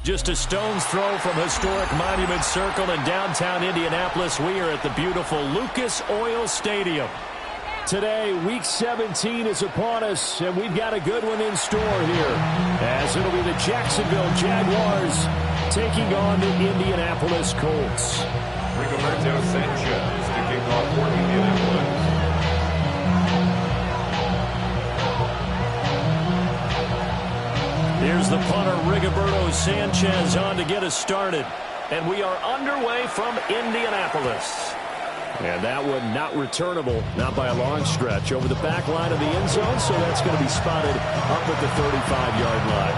Just a stone's throw from historic Monument Circle in downtown Indianapolis. We are at the beautiful Lucas Oil Stadium. Today, Week 17 is upon us, and we've got a good one in store here, as it'll be the Jacksonville Jaguars taking on the Indianapolis Colts. Rigoberto Sanchez to kick off for Indianapolis. Here's the punter, Rigoberto Sanchez, on to get us started. And we are underway from Indianapolis. And that one not returnable, not by a long stretch, over the back line of the end zone, so that's going to be spotted up at the 35-yard line.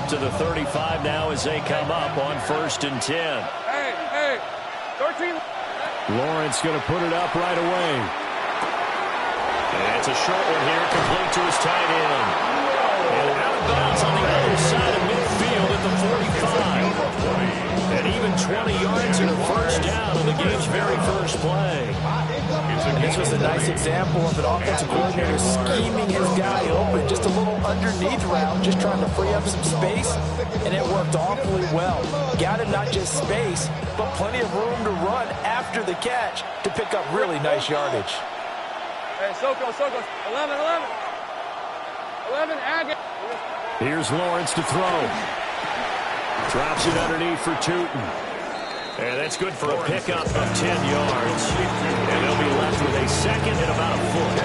To the 35 now as they come up on 1st and 10. Hey, 13. Lawrence going to put it up right away. And it's a short one here, complete to his tight end. And out of bounds on the other side of midfield at the 45. And even 20 yards and a first down on the game's very first play. And this was a nice example of an offensive coordinator scheming his guy open. Just a little underneath route, just trying to free up some space, and it worked awfully well. Got him not just space, but plenty of room to run after the catch to pick up really nice yardage. Hey, Soko, 11, Agate. Here's Lawrence to throw. Drops it underneath for Tootin. And that's good for a pickup of 10 yards. And they'll be left with a second and about a foot.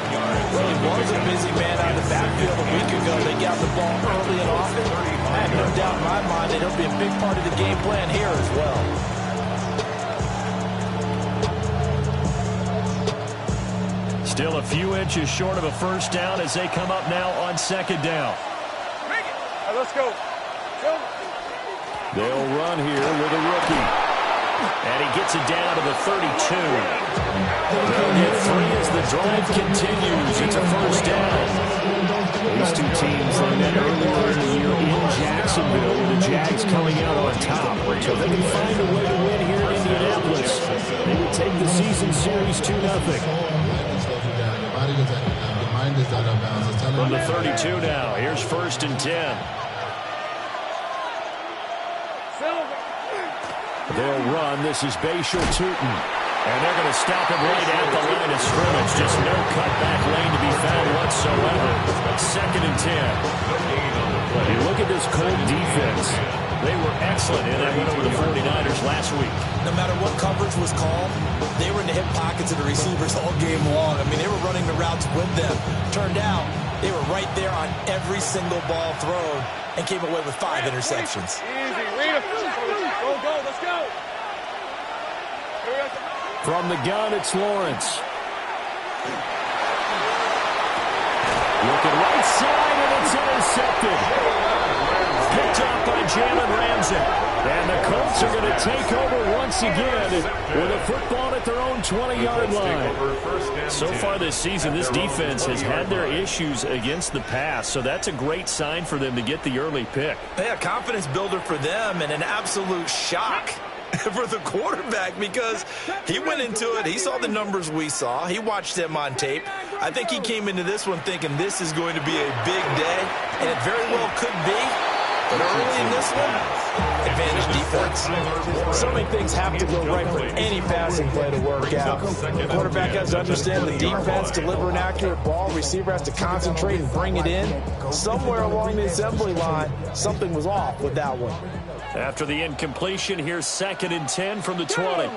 Well, he was a busy man out of the backfield a week ago. They got the ball early and often. I have no doubt in my mind that he'll be a big part of the game plan here as well. Still a few inches short of a first down as they come up now on 2nd down. Let's go. They'll run here with a rookie. And he gets it down to the 32. They'll get 3 as the drive continues. It's a first down. These two teams learned that earlier in the year in Jacksonville, with the Jags coming out on top. So if they can find a way to win here in Indianapolis, they would take the season series 2-0. From the 32 now, here's 1st and 10. They'll run. This is Bashal Tootin. And they're going to stop him right at the line of scrimmage. Just no cutback lane to be found whatsoever. 2nd and 10. You look at this Colt defense. They were excellent in that win over the 49ers last week. No matter what coverage was called, they were in the hip pockets of the receivers all game long. I mean, they were running the routes with them. Turned out, they were right there on every single ball thrown and came away with 5 interceptions. Easy, read it. Go, let's go. From the gun, it's Lawrence. Looking right side, and it's intercepted. Picked up by Jalen Ramsey. And the Colts are going to take over once again with a football at their own 20-yard line. So far this season, this defense has had their issues against the pass, so that's a great sign for them to get the early pick. Yeah, confidence builder for them and an absolute shock for the quarterback because he went into it. He saw the numbers we saw. He watched them on tape. I think he came into this one thinking this is going to be a big day, and it very well could be. But early in this one, advantage defense. So many things have to go right for any passing play to work out. The quarterback has to understand the defense, deliver an accurate ball. Receiver has to concentrate and bring it in. Somewhere along the assembly line, something was off with that one. After the incompletion, here's 2nd and 10 from the 20.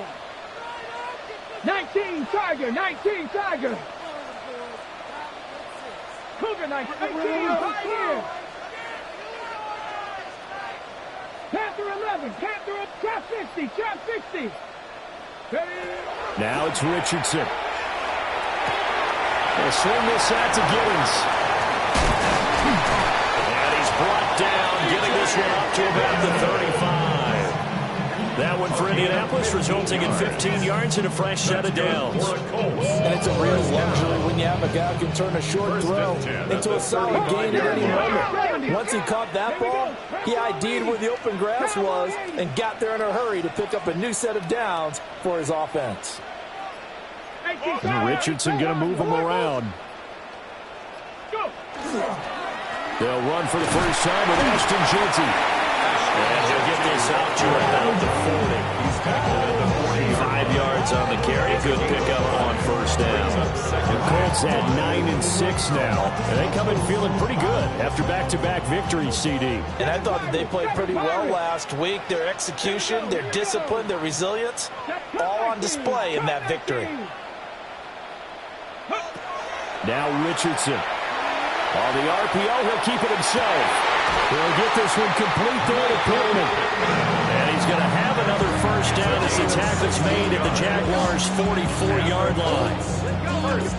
19 Tiger. Cougar 19, right here. Panther 11, trap 60. Now it's Richardson. They'll swing this out to Giddens. And he's brought down, getting this one up to about the 35. That one for Indianapolis, resulting in 15 yards and a fresh set of downs. And it's a real luxury when you have time a guy can turn a short throw into a solid gain at any moment. Once he caught that ball, he ID'd where the open grass was and got there in a hurry to pick up a new set of downs for his offense. And Richardson going to move him around. They'll run for the first time with Ashton Jeanty. And he'll get this out to about the 40. He's tackled at the 45 yards on the carry. Good pickup on first down. The Colts at 9-6 now. And they come in feeling pretty good after back-to-back victories, CD. And I thought that they played pretty well last week. Their execution, their discipline, their resilience, all on display in that victory. Now Richardson. On the RPO, he'll keep it himself. He'll get this one complete there to Pittman. And he's going to have another first down as the tackle's made at the Jaguars' 44-yard line.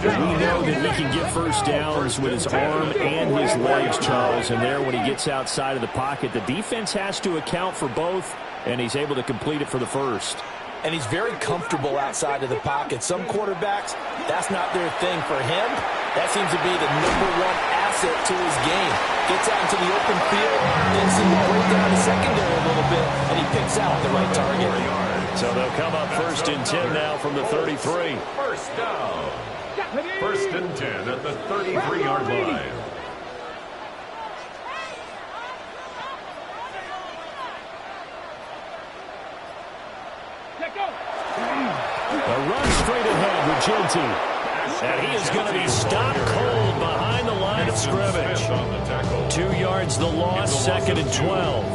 We know that he can get first downs with his arm and his legs, Charles. And there, when he gets outside of the pocket, the defense has to account for both, and he's able to complete it for the first. And he's very comfortable outside of the pocket. Some quarterbacks, that's not their thing. For him, that seems to be the #1 asset to his game. Gets out into the open field, then seems to break down the secondary a little bit, and he picks out the right target. So they'll come up 1st and 10 now from the 33. First down. 1st and 10 at the 33-yard line. A run straight ahead with Jeanty. And he is going to be stopped cold behind the line of scrimmage. 2 yards the loss, 2nd and 12.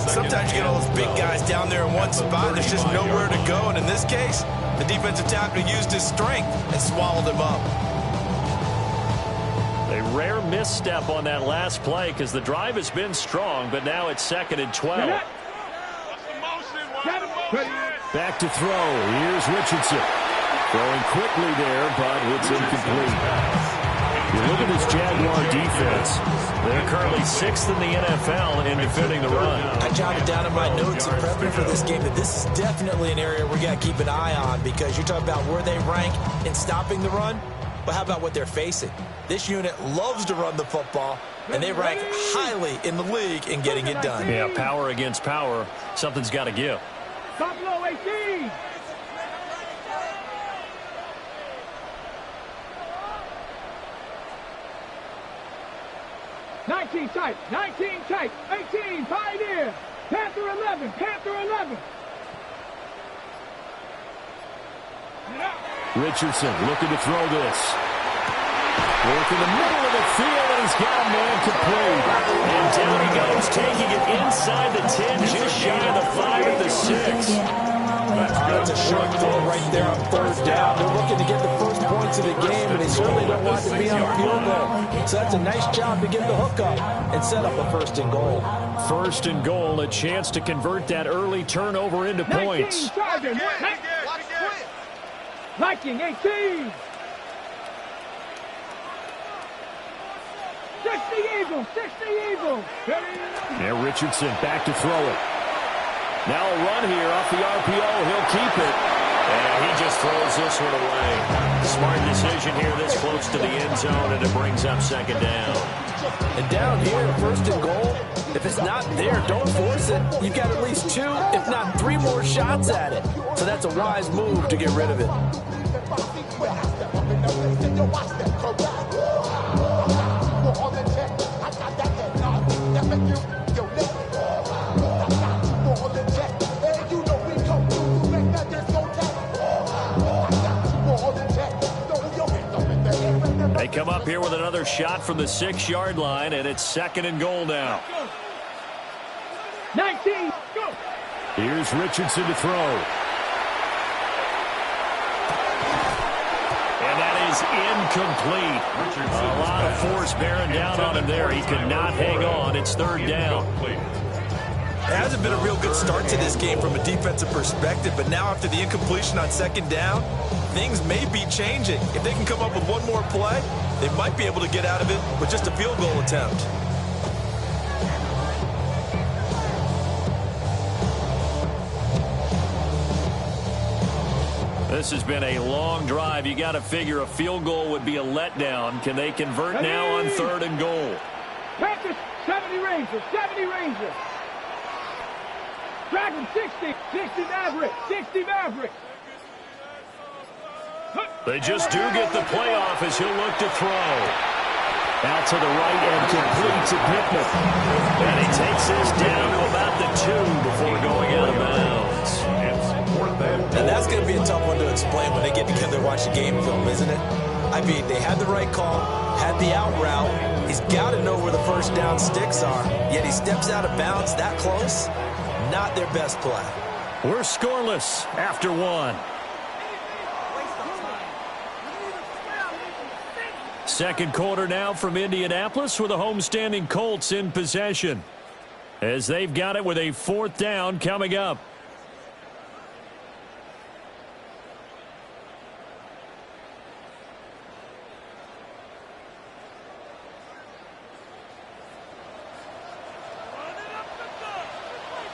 Sometimes you get all those big guys down there in one spot. There's just nowhere to go. And in this case, the defensive tackle used his strength and swallowed him up. A rare misstep on that last play because the drive has been strong, but now it's 2nd and 12. Back to throw. Here's Richardson. Throwing quickly there, but it's incomplete. You look at this Jaguar defense. They're currently 6th in the NFL in defending the run. I jotted down in my notes in prepping for this game that this is definitely an area we got to keep an eye on, because you're talking about where they rank in stopping the run. But how about what they're facing? This unit loves to run the football, and they rank highly in the league in getting it done. Yeah, power against power. Something's got to give. Buffalo 18. Tight, 19 tight, 18, Pioneer, Panther 11, Panther 11. Richardson looking to throw this. Work in the middle of the field, and he's got a man complete. And down he goes, taking it inside the 10, just shy of the 5 at the 6. That's a short throw right there on 3rd down. They're looking to get the first points of the game, and they certainly don't want to be on a field goal. So that's a nice job to get the hook up and set up a 1st and goal. 1st and goal, a chance to convert that early turnover into points. Viking 18. 60 Eagles, 60 Eagles. Now Richardson back to throw it. Now a run here off the RPO. He'll keep it. And he just throws this one away. Smart decision here this close to the end zone, and it brings up 2nd down. And down here, 1st and goal, if it's not there, don't force it. You've got at least 2, if not 3 more shots at it. So that's a wise move to get rid of it. They come up here with another shot from the 6-yard line, and it's 2nd and goal now. 19, go. Here's Richardson to throw. And that is incomplete. A lot of force bearing down on him there. He could not hang on. It's 3rd down. It hasn't been a real good start to this game from a defensive perspective, but now after the incompletion on 2nd down, things may be changing. If they can come up with one more play, they might be able to get out of it with just a field goal attempt. This has been a long drive. You got to figure a field goal would be a letdown. Can they convert now on 3rd and goal? Panthers, 70 Rangers, 70 Rangers. Dragon, 60, 60 Maverick, 60 Maverick. They just do get the playoff as he'll look to throw. Out to the right and completes it. And he takes this down to about the 2 before going out of bounds. And that's going to be a tough one to explain when they get together and watch the game film, isn't it? I mean, they had the right call, had the out route. He's got to know where the first down sticks are. Yet he steps out of bounds that close. Not their best play. We're scoreless after 1. Second quarter now from Indianapolis with the homestanding Colts in possession, as they've got it with a 4th down coming up.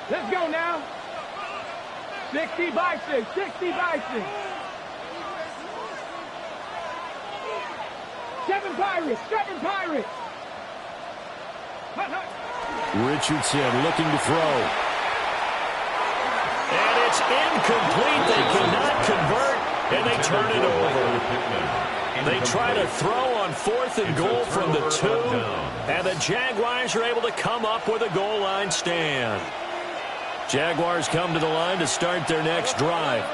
Let's go now. 60 Bison, 60 Bison. 7 Pirates, 7 Pirates. Richardson looking to throw. And it's incomplete. They cannot convert, and they turn it over. They try to throw on 4th and goal from the 2, and the Jaguars are able to come up with a goal line stand. Jaguars come to the line to start their next drive.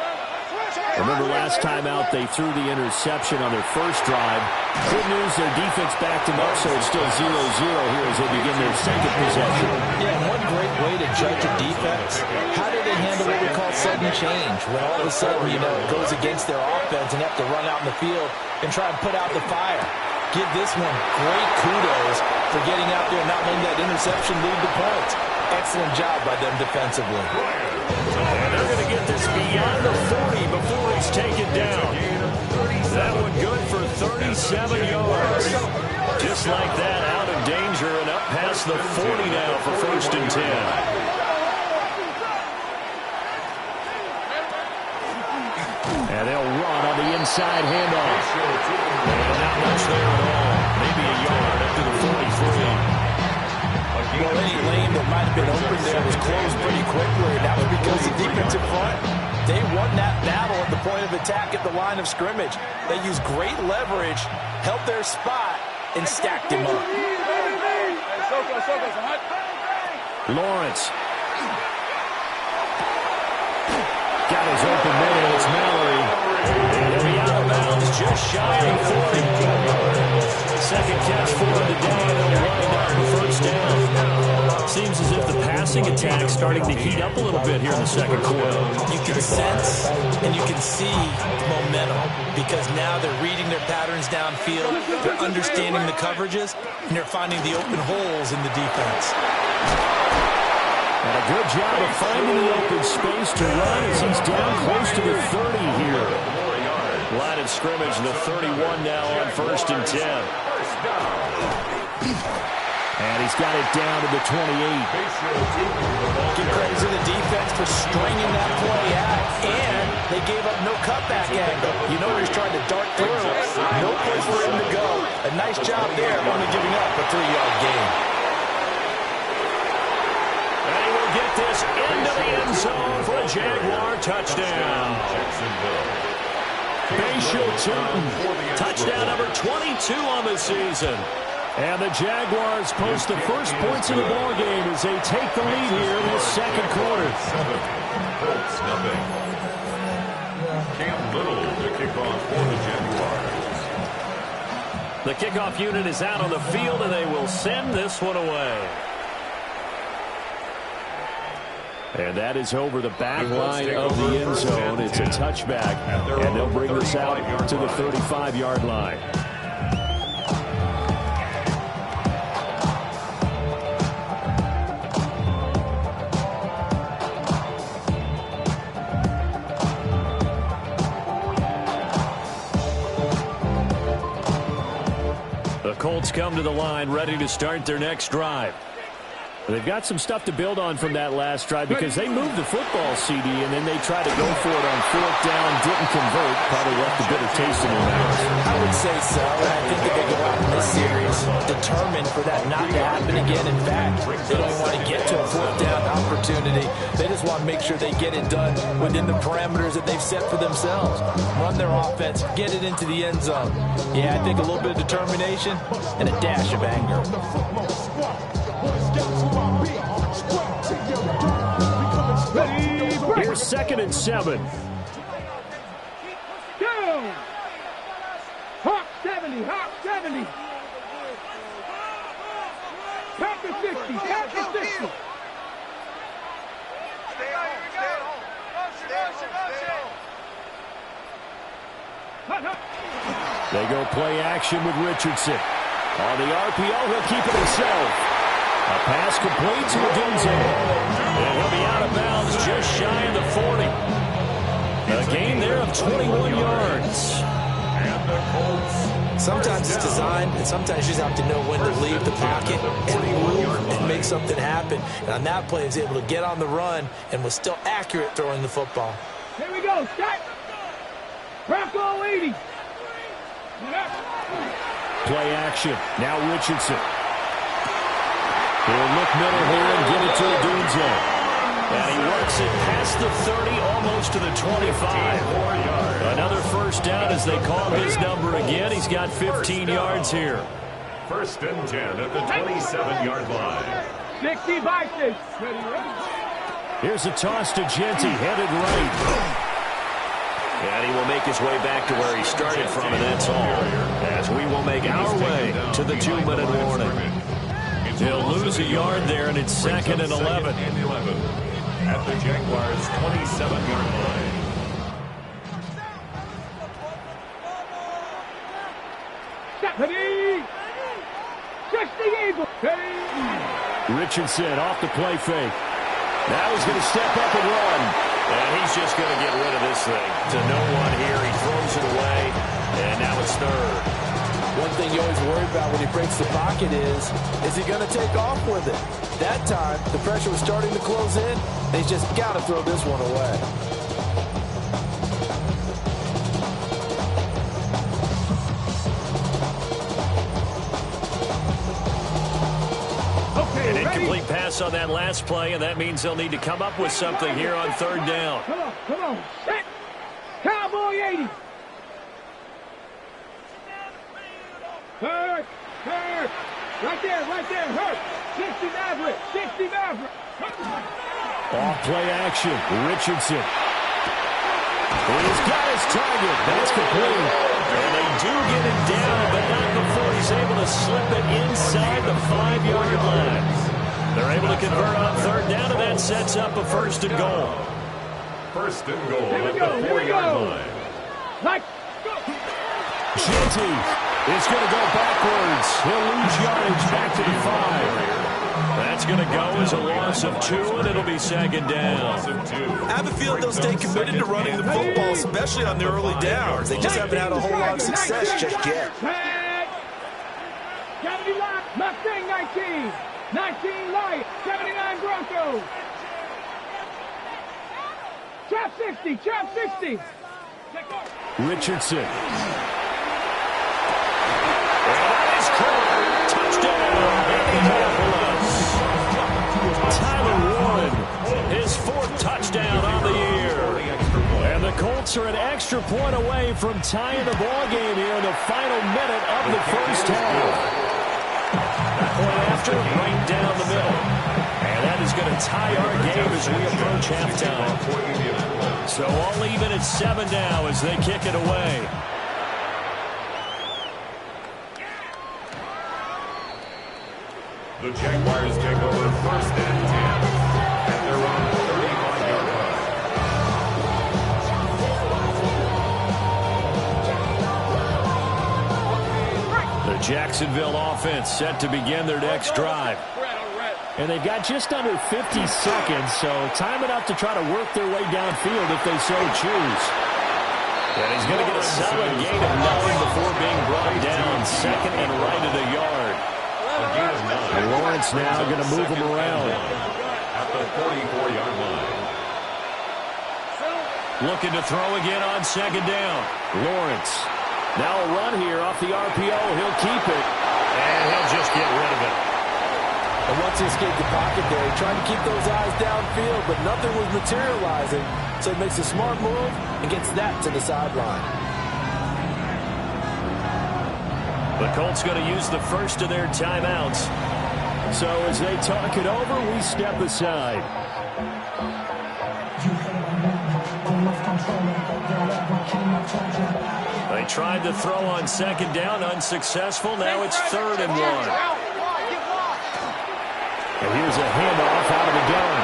Remember last time out they threw the interception on their first drive. Good news, their defense backed them up, so it's still 0-0 here as they begin their second possession. Yeah, and one great way to judge a defense, how do they handle what we call sudden change? When all of a sudden, it goes against their offense and have to run out in the field and try and put out the fire. Give this one great kudos for getting out there and not letting that interception lead to points. Excellent job by them defensively. And they're going to get this beyond the 40 before he's taken down. That one good for 37 yards. Just like that, out of danger and up past the 40 now for 1st and 10. And they'll run on the inside handoff. And not much there at all. Maybe a yard up to the 43. Well, any lane that might have been open there was closed pretty quickly. That was because the defensive front, they won that battle at the point of attack at the line of scrimmage. They used great leverage, held their spot, and stacked him up. Lawrence. Got his open man, and it's Mallory. And he'll be out of bounds just shy of 40. Second catch for him today, and they'll run it out for 1st down. Seems as if the passing attack's starting to heat up a little bit here in the second quarter. You can sense and you can see momentum because now they're reading their patterns downfield, they're understanding the coverages, and they're finding the open holes in the defense. And a good job of finding the open space to run as he's down close to the 30 here. Line of scrimmage, the 31 now on 1st and 10. And he's got it down to the 28. Give credit to the defense for stringing that play out, and they gave up no cutback angle. You know he's trying to dart through. No place for him to go. A nice job there, only giving up a 3-yard gain. And he will get this into the end zone for a Jaguar touchdown. Bayshore Tootin, touchdown number 22 on the season. And the Jaguars post the first points of the ball game as they take the lead here in the second quarter. Colts nothing. Cam Little to kick off for the Jaguars. The kickoff unit is out on the field, and they will send this one away. And that is over the back line of the end zone. It's a touchback, and they'll bring this out to the 35-yard line. The Colts come to the line ready to start their next drive. They've got some stuff to build on from that last drive because they moved the football, CD, and then they tried to go for it on fourth down, didn't convert, probably left a bitter taste in their mouth. I would say so, and I think that they go out in this series determined for that not to happen again. In fact, they don't want to get to a fourth down opportunity. They just want to make sure they get it done within the parameters that they've set for themselves. Run their offense, get it into the end zone. Yeah, I think a little bit of determination and a dash of anger. Here's 2nd and 7. Down. Hawk 70, Hawk 70. Packer 60, Packer 60. Stay on, stay on. They go play action with Richardson. On the RPO, he'll keep it himself. A pass complete to Odunze. And he'll be out of bounds just shy of the 40. A gain there of 21 yards. And the Colts. Sometimes it's designed, and sometimes you just have to know when to leave the pocket and move and make something happen. And on that play, he was able to get on the run and was still accurate throwing the football. Here we go, set. Bronco 80. Play action. Now Richardson. He'll look middle here and give it to Odunze. And he works it past the 30, almost to the 25. Another first down as they call his number again. He's got 15 yards here. 1st and 10 at the 27-yard line. 60 by 6. Here's a toss to Genty, headed right. And he will make his way back to where he started from, and that's all. As we will make our way to the 2-minute warning. He'll lose a yard there, and it's 2nd and 11. At the Jaguars' 27-yard line. Stephanie! 60 Eagle! Richardson off the play fake. Now he's going to step up and run. And he's just going to get rid of this thing. To no one here. He throws it away. And now it's 3rd. One thing you always worry about when he breaks the pocket is he going to take off with it? That time, the pressure was starting to close in, and he's just got to throw this one away. An incomplete pass on that last play, and that means they'll need to come up with something here on 3rd down. Come on. Set. Cowboy 80. Hurt. Right there. Hurt. 60 Maverick. Off play action. Richardson. He's got his target. That's complete. And they do get him down, but not before he's able to slip it inside the 5-yard line. They're able to convert on 3rd down, and that sets up a 1st and goal. 1st and goal at the 4-yard line. Genty is going to go backwards. He'll lose yardage back to the 5. That's going to go as a loss of 2, and it'll be 2nd down. I have a feeling they'll stay committed to running the football, especially on the early downs. They just haven't had a whole lot of success just yet. 70 Mustang 19. 19 Light. 79 Broncos. Trap 60. Richardson. Touchdown, Indianapolis. Tyler Warren, his 4th touchdown on the year. And the Colts are an extra point away from tying the ball game here in the final minute of the first half. Point after, right down the middle. And that is going to tie our game as we approach halftime. So all even at 7 now as they kick it away. The Jaguars take over 1st and 10 at their own 35-yard line. The Jacksonville offense set to begin their next drive. And they've got just under 50 seconds, so time enough to try to work their way downfield if they so choose. And he's going to get a solid gain of 9 before being brought down, 2nd and right at a yard. Lawrence defense now going to move them around. At the 44-yard line. Looking to throw again on second down. Lawrence. Now a run here off the RPO. He'll keep it. And he'll just get rid of it. And once he escaped the pocket there, he tried to keep those eyes downfield, but nothing was materializing. So he makes a smart move and gets that to the sideline. The Colts going to use the first of their timeouts. So as they talk it over, we step aside. They tried to throw on second down, unsuccessful. Now it's 3rd and 1. And here's a handoff out of the gun.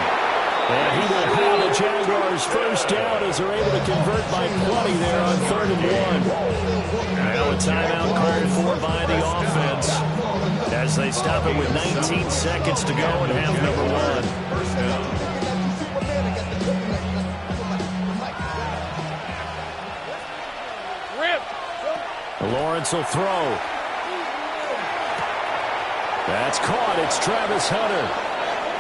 And he will have the Jaguars first down as they're able to convert by 20 there on 3rd and 1. Now a timeout called for by the offense as they stop it with 19 seconds to go in half number 1. First down. Lawrence will throw. That's caught. It's Travis Hunter.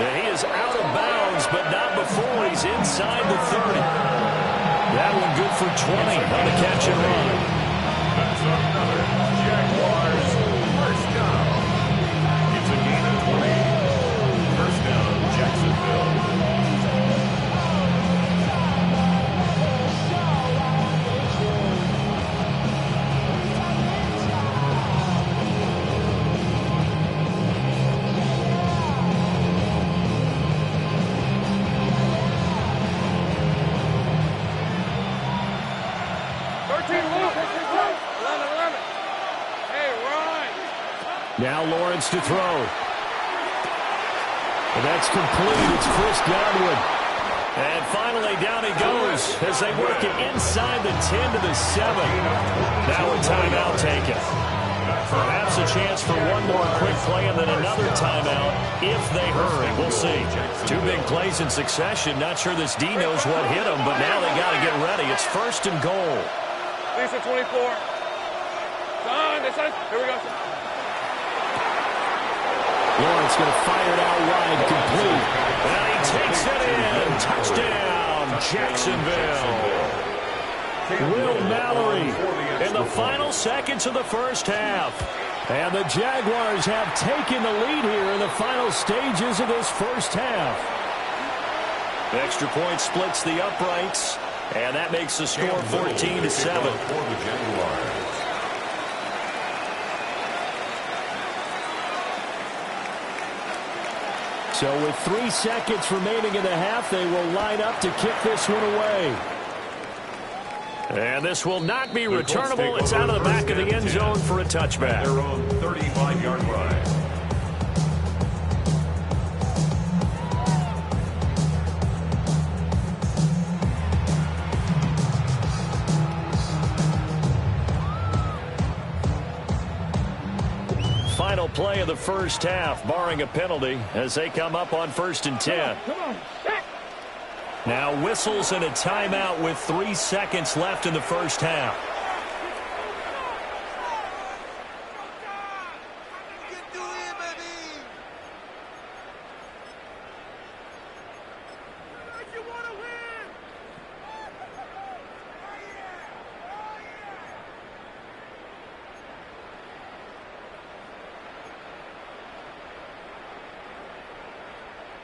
And he is out of bounds, but not before he's inside the 30. That one good for 20 on the catch and run. That's another Jaguars first down. It's a gain of 20. First down, Jacksonville. Now Lawrence to throw. And that's complete. It's Chris Godwin. And finally down he goes as they work it inside the 10 to the 7. Now a timeout taken. Perhaps a chance for one more quick play and then another timeout if they hurry. We'll see. 2 big plays in succession. Not sure this D knows what hit him, but now they got to get ready. It's 1st and goal. Lisa 24. Son, here we go. Lawrence going to fire it out wide, complete. And he takes it in. Touchdown, Jacksonville. Will Mallory in the final seconds of the first half. And the Jaguars have taken the lead here in the final stages of this first half. Extra point splits the uprights, and that makes the score 14 to 7. For the Jaguars. So with 3 seconds remaining in the half, they will line up to kick this one away. And this will not be returnable. It's out of the back of the end zone for a touchback. Their own 35-yard line. Final play of the first half, barring a penalty, as they come up on 1st and 10. Now whistles and a timeout with 3 seconds left in the first half.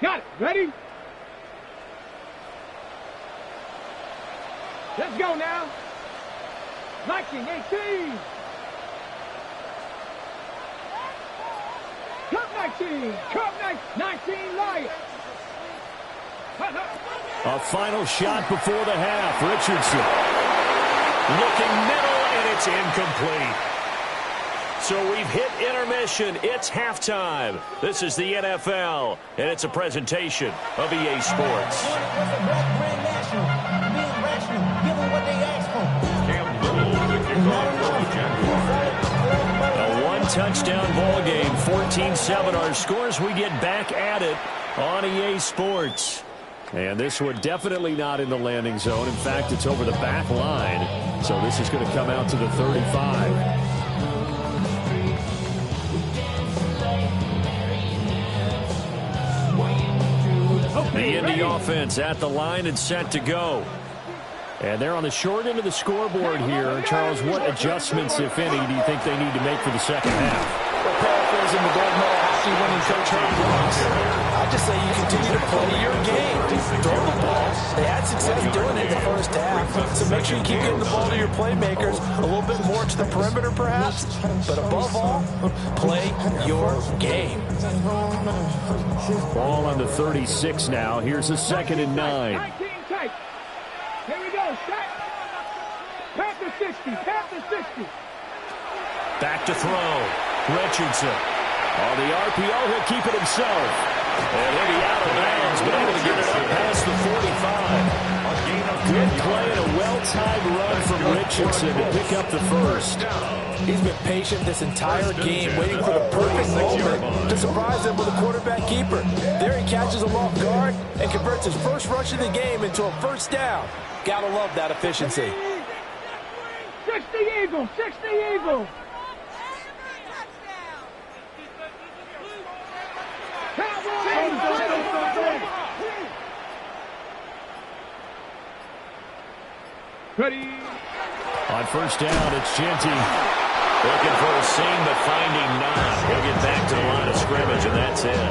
Got it. Ready? Let's go now. 1918. Cup 19. Cup 19 Lions. A final shot before the half. Richardson looking middle, and it's incomplete. So we've hit intermission. It's halftime. This is the NFL, and it's a presentation of EA Sports. A one-touchdown ball game, 14-7. Our scores, we get back at it on EA Sports. And this one definitely not in the landing zone. In fact, it's over the back line. So this is going to come out to the 35. The Indy offense at the line and set to go. And they're on the short end of the scoreboard here. Charles, what adjustments, if any, do you think they need to make for the second half? Well, paraphrasing the gold medal hockey winning coach Herb Brooks, I just say you continue to play your game. Throw the ball. They had success doing it in the first half, so make sure you keep getting the ball to your playmakers, a little bit more to the perimeter perhaps, but above all, play your game. Ball on the 36 now. Here's a 2nd and 9. 19 tight. Here we go. Set. Panther 60. Panther 60. Back to throw. Richardson. On the RPO, he'll keep it himself. And he'll be out of bounds, but able to get it up past the 45. Good play and a well-timed run from Richardson to pick up the first. He's been patient this entire game, waiting for the perfect moment to surprise them with a quarterback keeper. There he catches him off guard and converts his first rush of the game into a first down. Gotta love that efficiency. 60 Eagles. 60 Eagles. Ready. On first down, it's Genty. Looking for a seam, but finding none. He'll get back to the line of scrimmage, and that's it.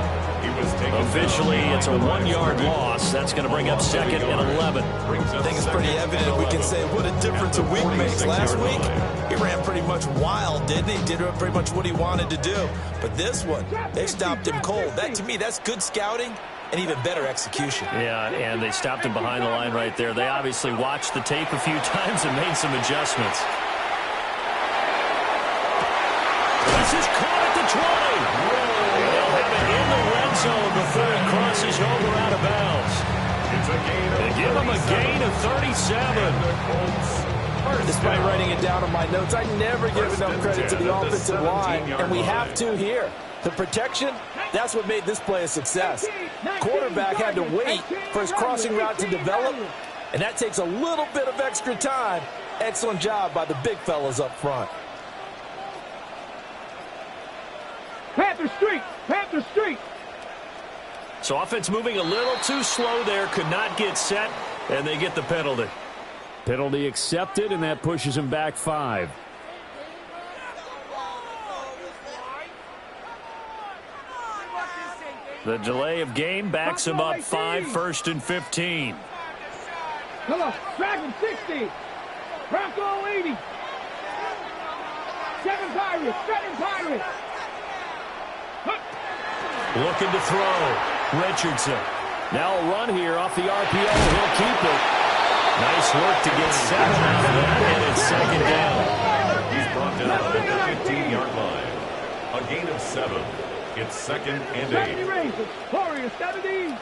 Officially, it's a 1-yard loss. That's going to bring up 2nd and 11. I think it's pretty evident we can say what a difference a week makes. Last week, he ran pretty much wild, didn't he? Did pretty much what he wanted to do. But this one, they stopped him cold. That, to me, that's good scouting and even better execution. Yeah, and they stopped him behind the line right there. They obviously watched the tape a few times and made some adjustments. This is caught at the 20. They'll have it in the red zone before it crosses over out of bounds. They give him a gain of 37. Despite writing it down on my notes, I never give enough credit to the offensive line, and we have to here. The protection, that's what made this play a success. Quarterback had to wait for his crossing route to develop, and that takes a little bit of extra time. Excellent job by the big fellas up front. Panther Street. Panther Street. So offense moving a little too slow there, could not get set, and they get the penalty. Penalty accepted, and that pushes him back 5. The delay of game backs him up 5, 1st and 15. Come on. Dragon 60. Bronco 80. 7 Pirates. 7 Pirates. Looking to throw. Richardson. Now a run here off the RPO. He'll keep it. Nice work to get 7 out of that, and it's 2nd down. He's brought down at the 15-yard line. A gain of 7. It's 2nd and 8. 70 Rangers. Warriors 70.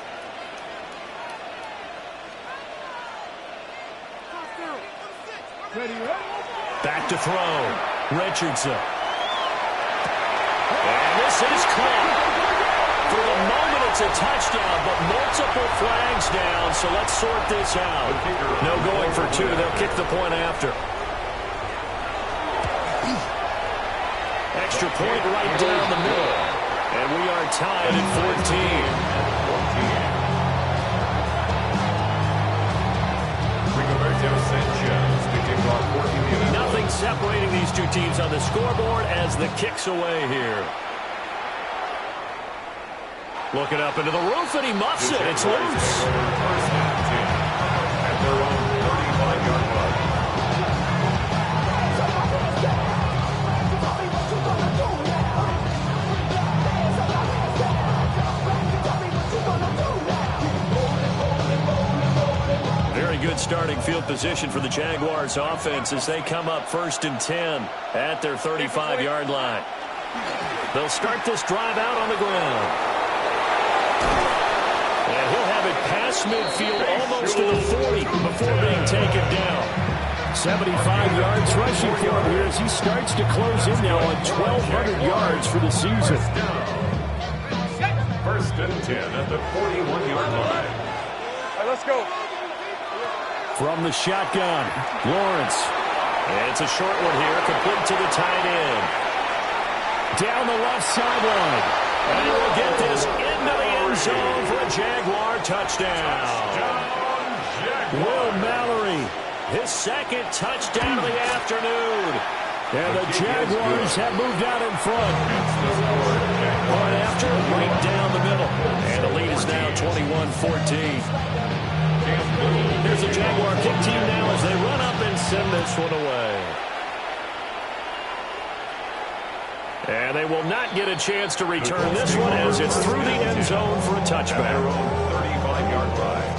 Ready, Back to throw. Richardson. And this is caught. For the moment, it's a touchdown, but multiple flags down, so let's sort this out. No going for 2. They'll kick the point after. Extra point right down the middle. And we are tied at 14. Nothing separating these two teams on the scoreboard as the kick's away here. Looking up into the roof, and he muffs it. It's loose. First and 10 at their own 35-yard line. Very good starting field position for the Jaguars offense as they come up 1st and 10 at their 35-yard line. They'll start this drive out on the ground. And he'll have it past midfield almost to the 40 before being taken down. 75 yards rushing for him here as he starts to close in now on 1,200 yards for the season. 1st and 10 at the 41-yard line. All right, let's go. From the shotgun, Lawrence. And it's a short one here, complete to the tight end. Down the left sideline. And he will get this into the end zone for a Jaguar touchdown. Will Mallory, his second touchdown of the afternoon. And the Jaguars have moved out in front. Right after, right down the middle. And the lead is now 21-14. Here's the Jaguar kick team now as they run up and send this one away. And they will not get a chance to return this one as it's through the end zone for a touchback. 35-yard line.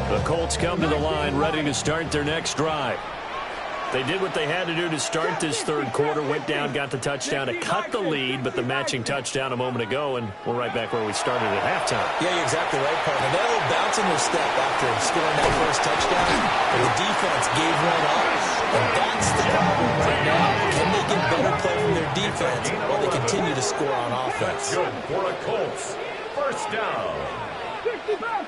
The Colts come to the line ready to start their next drive. They did what they had to do to start this third quarter, went down, got the touchdown to cut the lead, but the matching touchdown a moment ago, and we're right back where we started at halftime. Yeah, you're exactly right, partner. They had a little bounce in their step after scoring that first touchdown, and the defense gave one up, and that's the problem right now. Can they get better play from their defense while they continue to score on offense? Good for the Colts. First down.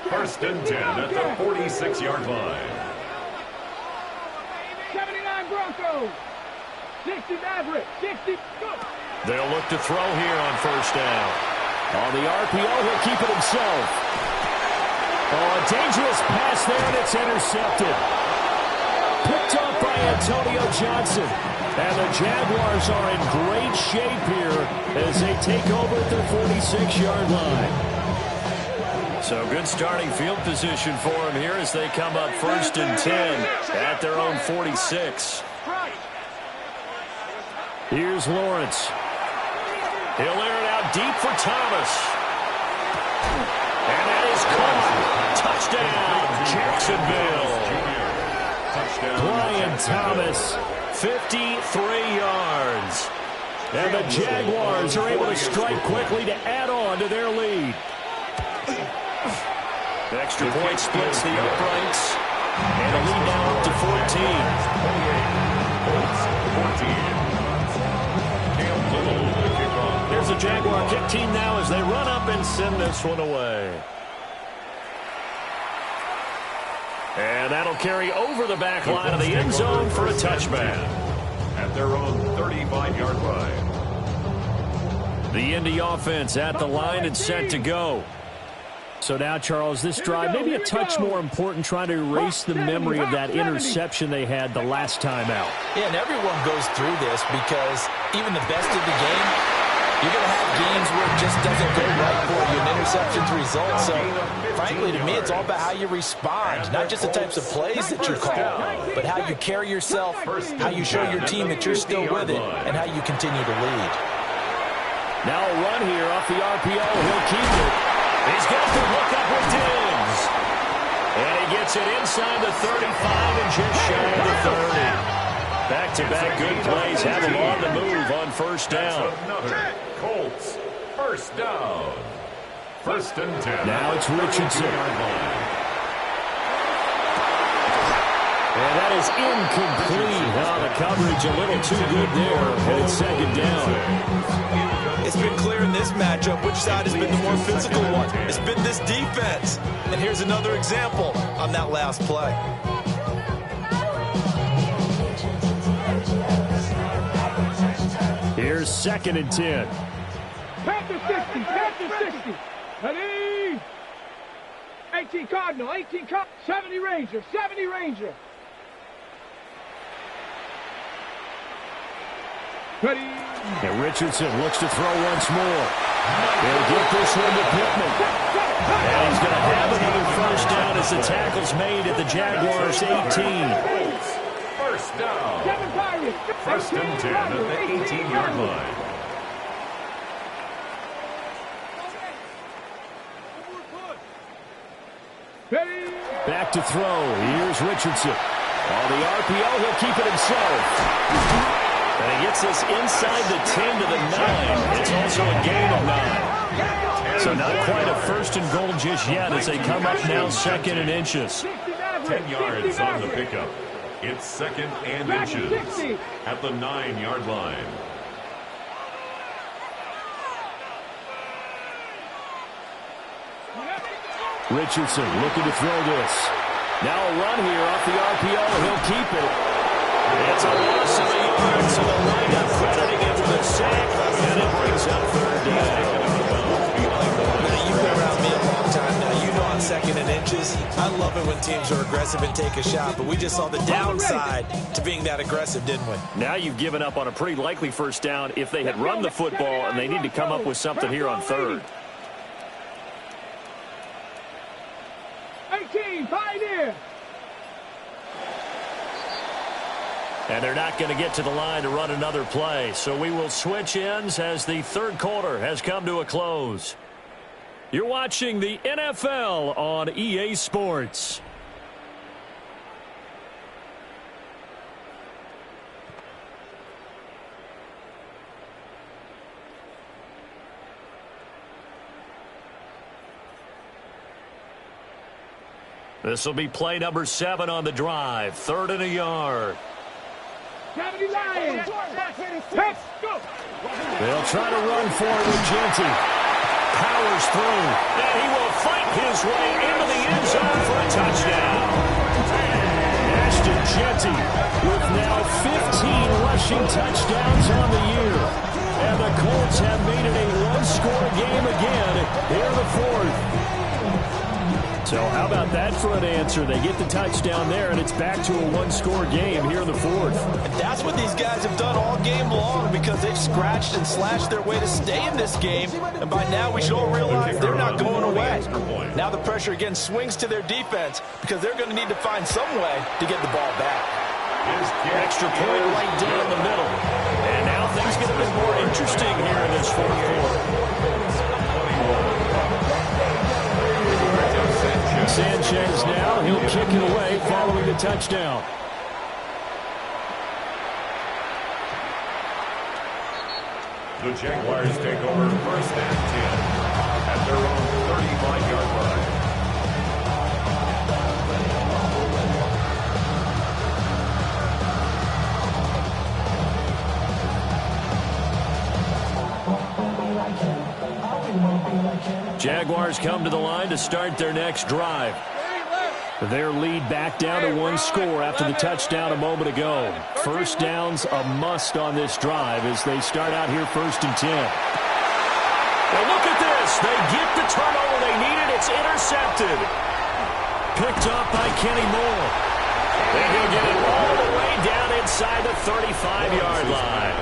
First and 10 at the 46-yard line. 79 Broncos. 60 Maverick. 60. Go. They'll look to throw here on first down. On the RPO, he'll keep it himself. Oh, a dangerous pass there, and it's intercepted. Picked up by Antonio Johnson. And the Jaguars are in great shape here as they take over at their 46-yard line. So good starting field position for them here as they come up first and 10 at their own 46. Here's Lawrence. He'll air it out deep for Thomas. And that is caught. Touchdown, Jacksonville. Brian Thomas, 53 yards. And the Jaguars are able to strike quickly to add on to their lead. Extra point splits the uprights. And a lead now up to 14. There's a Jaguar kick team now as they run up and send this one away. And that'll carry over the back line of the end zone for a touchback. At their own 35-yard line. The Indy offense at the line and set to go. So now, Charles, this drive maybe a touch more important, trying to erase the memory of that interception they had the last time out. Yeah, and everyone goes through this because even the best of the game, you're going to have games where it just doesn't go right for you, and interceptions result. So, frankly, to me, it's all about how you respond, not just the types of plays that you call, but how you carry yourself, how you show your team that you're still with it, and how you continue to lead. Now a run here off the RPO. He'll keep it. He's got the hook up with Diggs. And he gets it inside the 35 and just shy of the 30. Back-to-back good plays have him on the move on first down. Colts, first down. First and 10. Now it's Richardson. And that is incomplete. Now the coverage a little too good there. And it's second down. It's been clear in this matchup which side has been the more physical one. It's been this defense. And here's another example on that last play. Here's second and 10. Panther 60. Panther 60. Ready? 18 Cardinal. 18 Cardinal. 70 Ranger. 70 Ranger. Ready? And Richardson looks to throw once more. He'll get this one to Pittman. And he's going to have another first down as the tackle's made at the Jaguars' 18. First down. First and 10 at the 18-yard line. Back to throw. Here's Richardson. On the RPO, he'll keep it himself. And he gets this inside the 10 to the 9. It's also a gain of 9. So not quite a first and goal just yet as they come up now second and inches. 10 yards on the pickup. It's second and inches at the 9-yard line. Richardson looking to throw this. Now a run here off the RPO. He'll keep it. It's a loss of a yard, so the lineup crediting him with a sack, and it brings up third down. You've been around me a long time now. You know on 2nd and inches, I love it when teams are aggressive and take a shot, but we just saw the downside to being that aggressive, didn't we? Now you've given up on a pretty likely first down if they had run the football, and they need to come up with something here on third. 18, Pioneer. And they're not going to get to the line to run another play. So we will switch ends as the third quarter has come to a close. You're watching the NFL on EA Sports. This will be play number 7 on the drive. 3rd and a yard. 70 Lions. They'll try to run for it with Genty. Powers through. And he will fight his way into the end zone for a touchdown. Ashton Genty with now 15 rushing touchdowns on the year. And the Colts have made it a one-score game again here in the 4th. So how about that for an answer? They get the touchdown there, and it's back to a one-score game here in the 4th. And that's what these guys have done all game long because they've scratched and slashed their way to stay in this game. And by now, we should all realize they're not going away. Now the pressure again swings to their defense because they're going to need to find some way to get the ball back. Extra point right down the middle. And now things get a bit more interesting here in this 4th quarter. Sanchez now, he'll kick it away following the touchdown. The Jaguars take over 1st and 10 at their own 35-yard line. Jaguars come to the line to start their next drive. Their lead back down to 1 score after the touchdown a moment ago. First down's a must on this drive as they start out here 1st and 10. Well, look at this. They get the turnover they needed. It's intercepted. Picked up by Kenny Moore. And he'll get it all the way down inside the 35-yard line.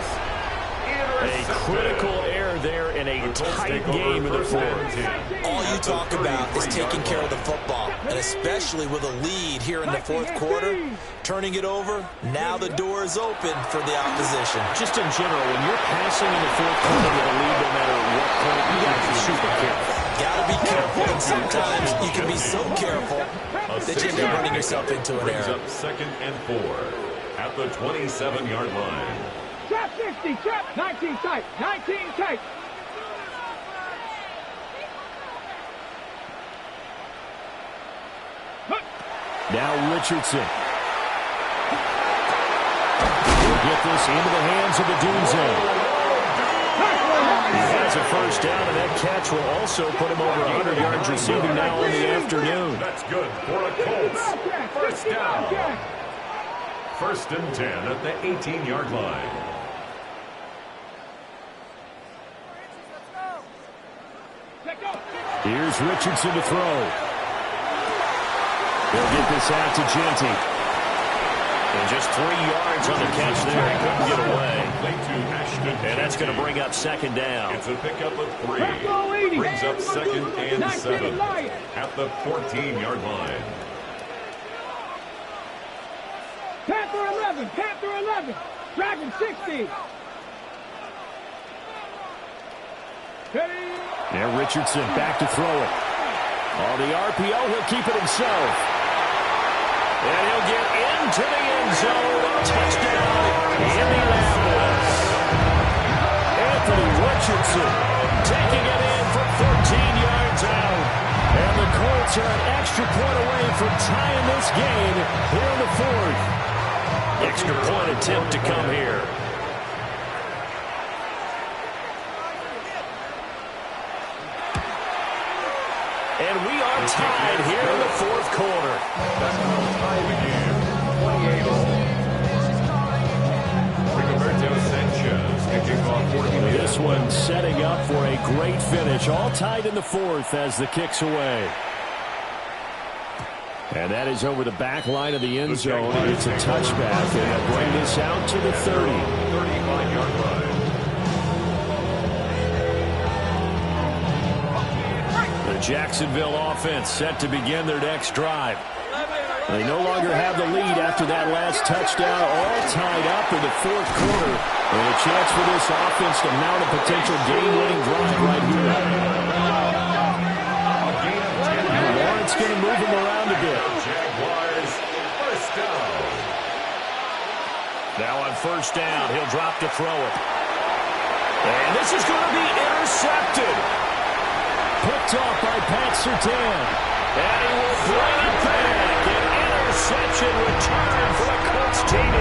A critical error there in a tight game in the 4th. All you talk about is taking care of the football, and especially with a lead here in the 4th quarter, turning it over, now the door is open for the opposition. Just in general, when you're passing in the 4th quarter with a lead, no matter what point, you got to be super careful. Got to be careful, and sometimes you can be so careful that you end up running yourself into an error. Up 2nd and 4 at the 27-yard line. Trap 60, trap 19 tight, 19 tight. Now Richardson. He'll get this into the hands of the Dunze. He has a first down, and that catch will also put him over 100 yards receiving now in the afternoon. That's good for a Colts. First down. 1st and 10 at the 18-yard line. Here's Richardson to throw. He'll get this out to Genty. And just 3 yards on the catch there. He couldn't get away. And that's going to bring up 2nd down. It's a pickup of 3. Brings up 2nd and 7 at the 14-yard line. Panther 11, Panther 11. Dragon 60. Now Richardson back to throw it. On the RPO, he'll keep it himself. And he'll get into the end zone. Touchdown, Indianapolis. Anthony Richardson taking it in from 14 yards out. And the Colts are an extra point away from tying this game here in the 4th. Extra point attempt to come here. And we are tied here in the fourth quarter. That's going to tie the game, 28 all. Rigoberto Sanchez kicking off for the This one setting up for a great finish. All tied in the fourth as the kick's away. And that is over the back line of the end zone. It's a touchback, and they'll bring this out to the 30. 35-yard line. The Jacksonville offense set to begin their next drive. They no longer have the lead after that last touchdown, all tied up in the fourth quarter. And a chance for this offense to mount a potential game-winning drive right here. Lawrence going to move him around a bit. Jaguars first down. Now on first down, he'll drop to throw it. And this is going to be intercepted. Picked off by Pat Surtain. And he will bring it back. An interception return for the Colts TD.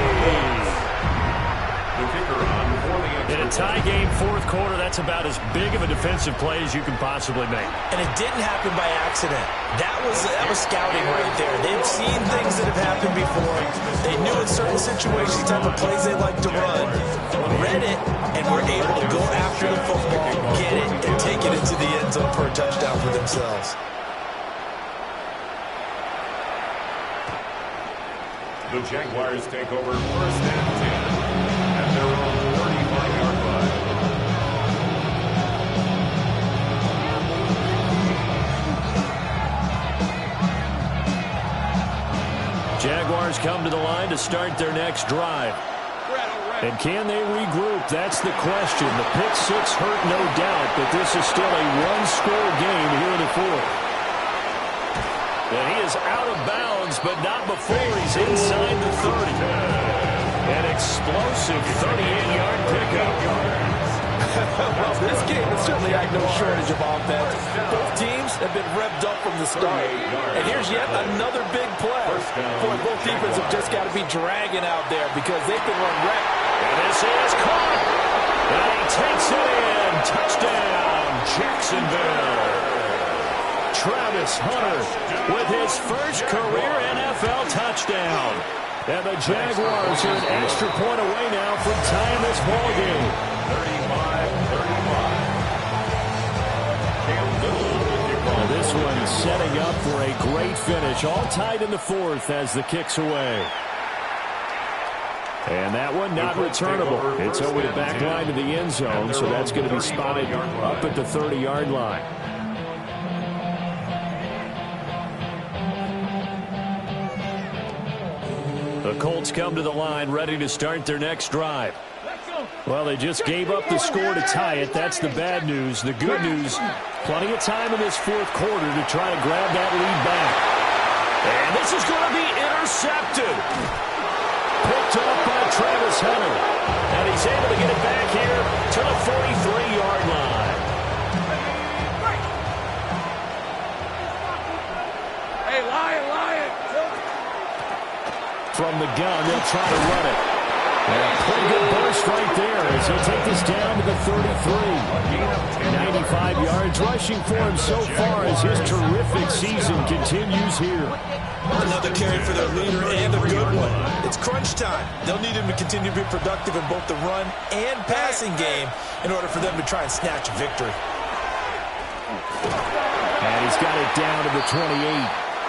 The kicker on for the extra. In a tie game fourth quarter, that's about as big of a defensive play as you can possibly make. And it didn't happen by accident. That was scouting right there. They've seen things that have happened before. They knew in certain situations type of plays they like to run, read it, and were able to go after the football, get it, and take it into the end zone for a touchdown for themselves. The Jaguars take over first and 10 at their own 35-yard line. Jaguars come to the line to start their next drive. And can they regroup? That's the question. The pick six hurt, no doubt, but this is still a one-score game here in the fourth. And he is out of bounds, but not before he's inside the 30. An explosive 38-yard pickup. Well, this game has certainly had no shortage of offense. Both teams have been revved up from the start. And here's yet another big play. Boy, both defenses have just got to be dragging out there because they can run wreck. And this is caught. And he takes it in. Touchdown, Jacksonville. Travis Hunter with his first career NFL touchdown. And the Jaguars are an extra point away now from tying this ball game. 35-35. This one setting up for a great finish. All tied in the fourth as the kick's away. And that one not returnable. It's over the back line of the end zone, so that's going to be spotted up at the 30-yard line. The Colts come to the line ready to start their next drive. Well, they just gave up the score to tie it. That's the bad news. The good news, plenty of time in this fourth quarter to try to grab that lead back. And this is going to be intercepted. Picked off by Travis Hunter. And he's able to get it back here to the 43-yard line. Hey, Lion! From the gun, they'll try to run it. And a pretty good burst right there as he'll take this down to the 33. 95 yards rushing for him so far as his terrific season continues here. Another carry for their leader and a good one. It's crunch time. They'll need him to continue to be productive in both the run and passing game in order for them to try and snatch a victory. And he's got it down to the 28.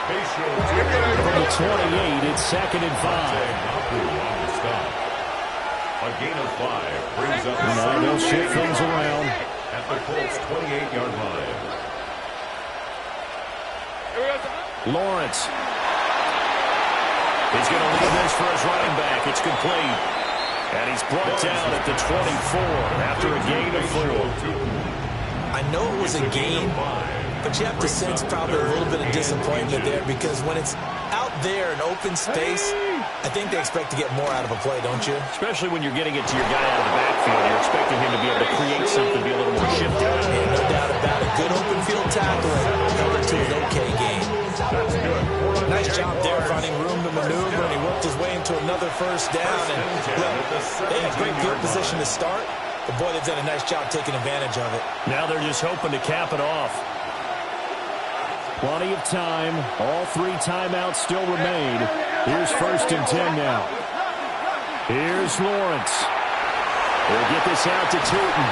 From the 28, it's 2nd and 5. A gain of 5 brings up Now they'll shift things around. At the Colts 28-yard line. Lawrence. He's going to leave this for his running back. It's complete. And he's brought down at the 24 after a gain of 4. I know it was a gain, but you have to sense probably a little bit of disappointment there because when it's out there in open space, I think they expect to get more out of a play, don't you? Especially when you're getting it to your guy out of the backfield. You're expecting him to be able to create something, be a little more shifty. Yeah, no doubt about it. Good open field tackling. Number 2, an okay game. Nice job there finding room to maneuver, and he worked his way into another first down. And look, they had great field position to start, but boy, they've done a nice job taking advantage of it. Now they're just hoping to cap it off. Plenty of time. All 3 timeouts still remain. Here's 1st and 10 now. Here's Lawrence. He'll get this out to Tootin.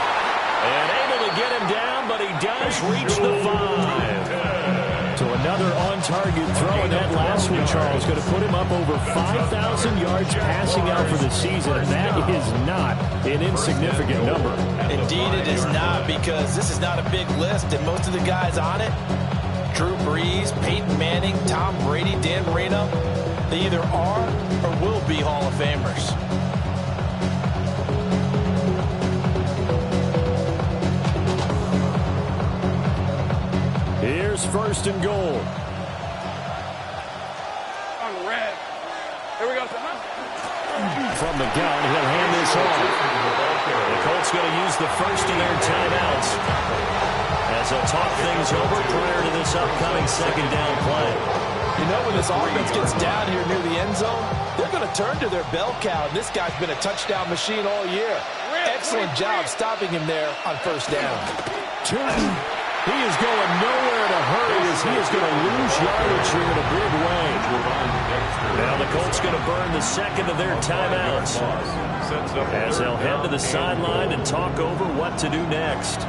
And able to get him down, but he does reach the 5. So another on-target throw, and that last one, Charles, going to put him up over 5,000 yards passing out for the season, and that is not an insignificant number. Indeed it is not, because this is not a big list, and most of the guys on it, Drew Brees, Peyton Manning, Tom Brady, Dan Marino, they either are or will be Hall of Famers. Here's 1st and goal. On the red. Here we go. From the gun, he'll hand this off. The Colts going to use the first of their timeouts as they'll talk things over prior to this upcoming 2nd down play. You know, when this offense gets down here near the end zone, they're going to turn to their bell cow, and this guy's been a touchdown machine all year. Excellent job stopping him there on 1st down. He is going nowhere to hurry as he is going to lose yardage here in a big way. Now the Colts going to burn the 2nd of their timeouts as they'll head to the sideline and talk over what to do next.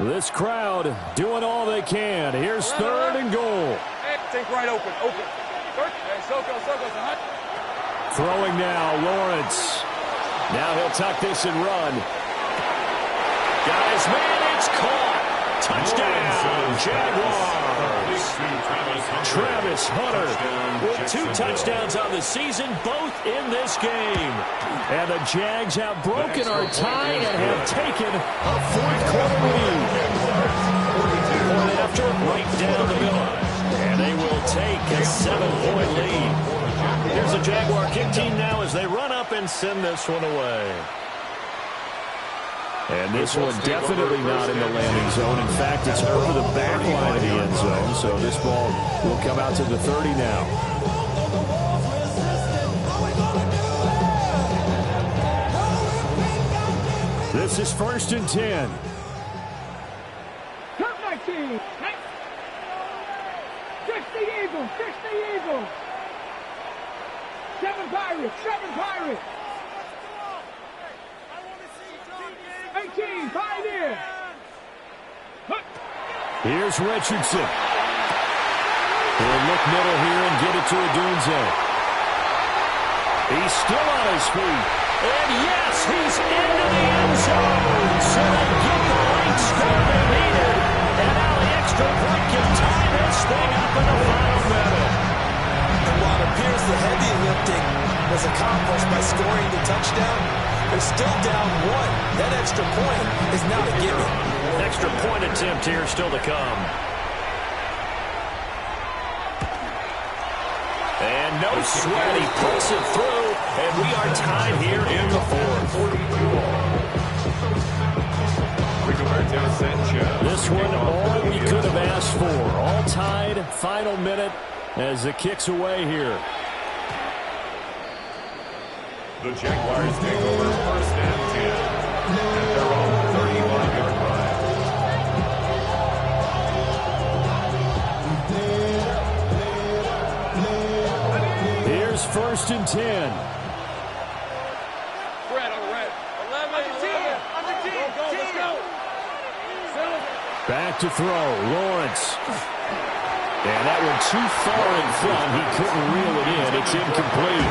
This crowd doing all they can. Here's 3rd and goal. Think right open. Throwing now, Lawrence. Now he'll tuck this and run. Guys, man, it's caught. Touchdown, Jaguars. Travis Hunter with 2 touchdowns on the season, both in this game. And the Jags have broken our tie and have taken a 4th quarter lead. Point after, right down the middle. And they will take a 7-point lead. Here's the Jaguar kick team now as they run up and send this one away. And this one definitely not in the landing zone. In fact, it's over the back line of the end zone. So this ball will come out to the 30 now. This is 1st and 10. Turn 19. 60 Eagles. 7 Pirates. 18 Pioneer. Here's Richardson. He'll look middle here and get it to Odunze. He's still on his feet. And yes, he's into the end zone. So they get the late score they needed. And now the extra point can tie this thing up in the final minute. And while it appears the heavy lifting was accomplished by scoring the touchdown, they're still down 1. That extra point is not a given. Extra point attempt here still to come. And no sweat, he puts it through, and we are tied here in the 4th. This one, all we could have asked for. All tied, final minute, as the kick's away here. The Jaguars take over 1st and 10 at their own 31-yard line. Here's 1st and 10. Red on the red. 11. Let's go. Back to throw, Lawrence. And that one too far in front. He couldn't reel it in. It's incomplete.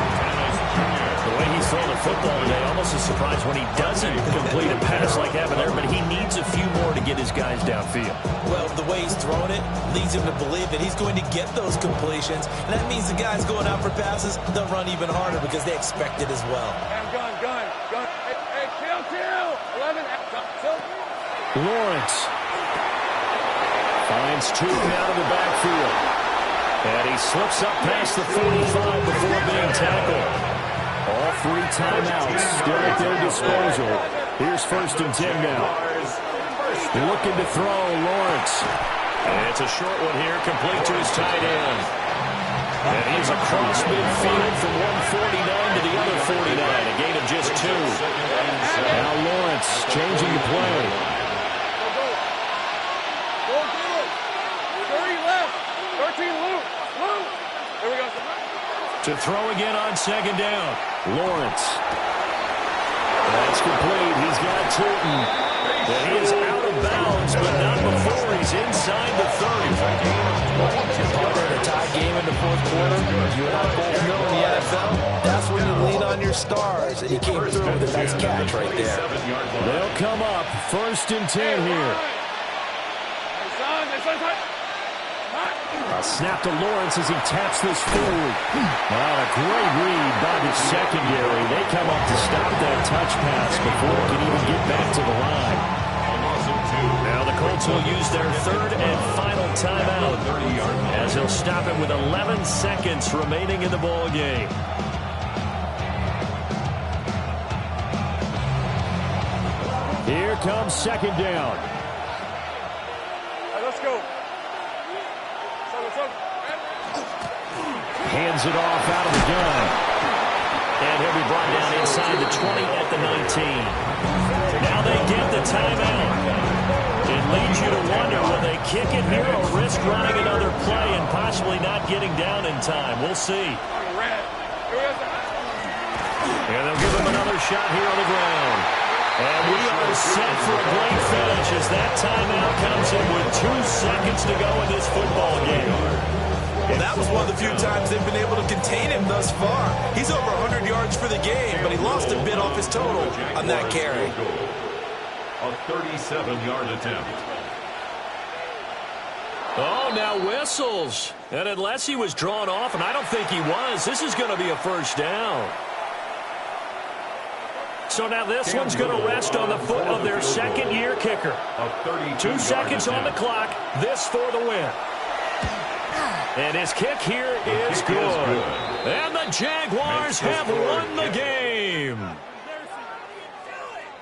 The way he's throwing the football today, almost a surprise when he doesn't complete a pass like happened there, but he needs a few more to get his guys downfield. Well, the way he's thrown it leads him to believe that he's going to get those completions, and that means the guys going out for passes, they'll run even harder because they expect it as well. Gun. Hey, kill. 11. Lawrence finds Tootin out of the backfield. And he slips up past the 45 before being tackled. All 3 timeouts still at their disposal. Here's 1st and 10 now. Looking to throw, Lawrence. And it's a short one here, complete to his tight end. And he's across midfield from 140 Lawrence changing the play. To throw again on second down. Lawrence. That's complete. He's got Tootin. And he is out of bounds, but not before he's inside the 30. In a tie game in the fourth quarter, you and I both know in the NFL, that's when you lean on your stars, and he came through with a nice catch right there. They'll come up 1st and 10 here. A snap to Lawrence as he taps this forward. A great read by the secondary. They come up to stop that touch pass before it can even get back to the line. Now the Colts will use their 3rd and final timeout as they'll stop it with 11 seconds remaining in the ball game. Here comes second down. Let's go. Hands it off out of the gun. And he'll be brought down inside the 20 at the 19. Now they get the timeout. It leads you to wonder, will they kick it here or risk running another play and possibly not getting down in time? We'll see. And they'll give him another shot here on the ground. And we are set for a great finish as that timeout comes in with 2 seconds to go in this football game. Well, that was one of the few times they've been able to contain him thus far. He's over 100 yards for the game, but he lost a bit off his total on that carry. A 37-yard attempt. Oh, now whistles. And unless he was drawn off, and I don't think he was, this is going to be a first down. So now this one's going to rest on the foot of their second-year kicker. 2 seconds on the clock. This for the win. And his kick here is good. And the Jaguars have won the game.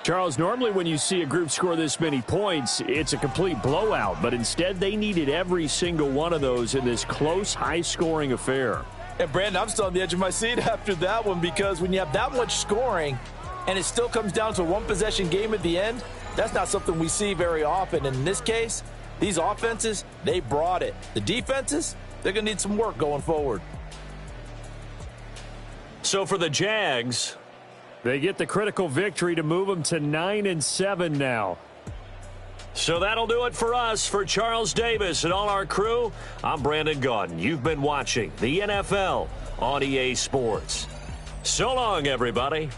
Charles, normally when you see a group score this many points, it's a complete blowout. But instead, they needed every single one of those in this close, high-scoring affair. And, Brandon, I'm still on the edge of my seat after that one because when you have that much scoring and it still comes down to a one-possession game at the end, that's not something we see very often. And in this case, these offenses, they brought it. The defenses, they're going to need some work going forward. So for the Jags, they get the critical victory to move them to 9-7 now. So that'll do it for us. For Charles Davis and all our crew, I'm Brandon Gaudin. You've been watching the NFL on EA Sports. So long, everybody.